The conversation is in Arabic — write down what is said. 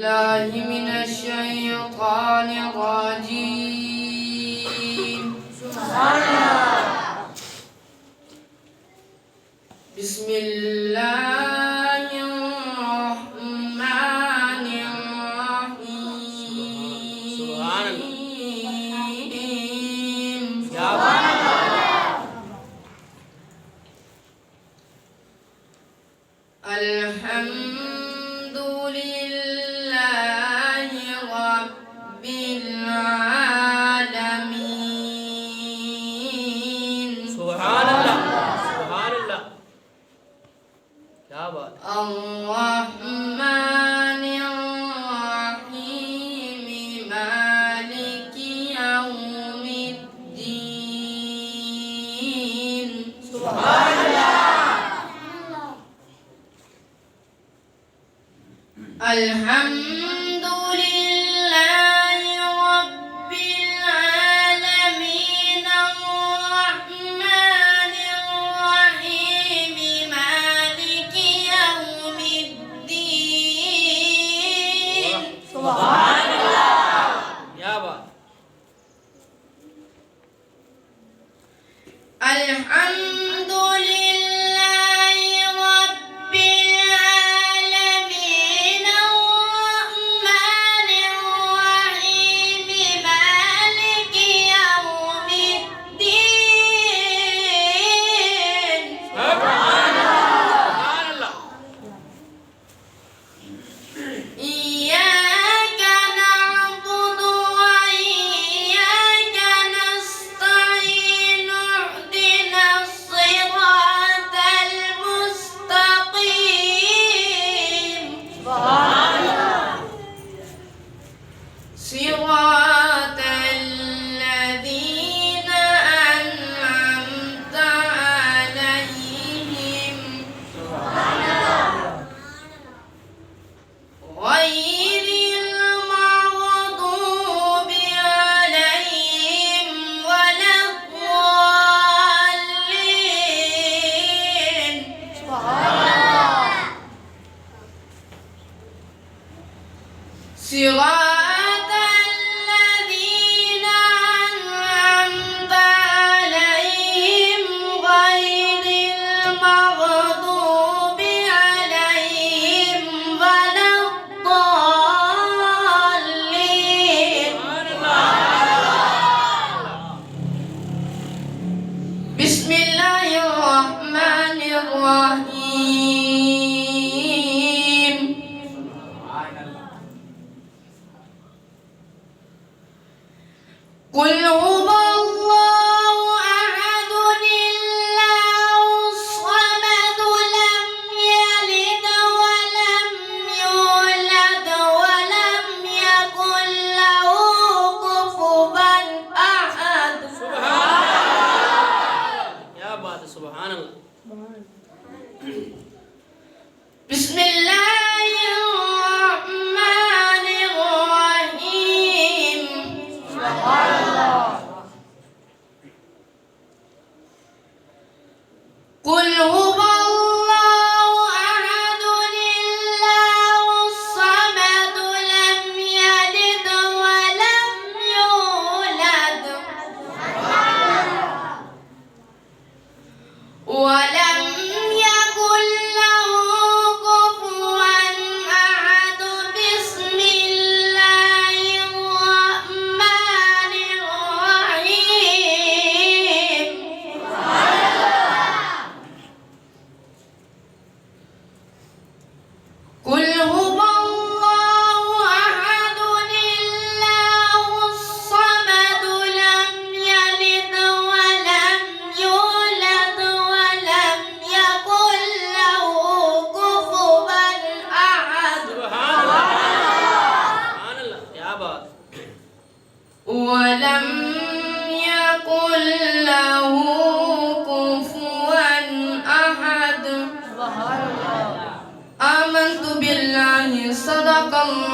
بالله من الشيطان الرجيم. بسم الله الرحمن الرحيم. الحمد لله رب العالمين. سبحان الله سبحان الله. क्या बात है. الرحمن الرحيم مالك يوم الدين. سبحان الله. الحمد لله رب العالمين الرحمن الرحيم مالك يوم الدين. سبحان الله. क्या बात. الحمد لله رب العالمين الرحمن الرحيم مالك يوم الدين. سبحان الله. إياك نعبد وإياك نستعين اهدنا الصراط المستقيم. صراط الذين أنعمت عليهم غير المغضوب عليهم ولا الضالين. صراط الذين أنعمت عليهم غير المغضوب عليهم ولا الضالين. بسم الله الرحمن الرحيم. قل هو الله أحد الله الصمد لم يلد ولم يولد ولم يكن له كفوا أحد. क्या बात है. सुभान अल्लाह. بسم الله الرحمن الرحيم. قل هو الله أحد الله الصمد لم يلد ولم يولد ولم يكن له كفوا أحد. بسم الله الرحمن الرحيم. قل هو الله أحد الله الصمد لم يلد ولم يولد ولم يكن له كفوا أحد. سبحان الله. क्या बात. ولم يكن له كفوا أحد. آمنت بالله صدق الله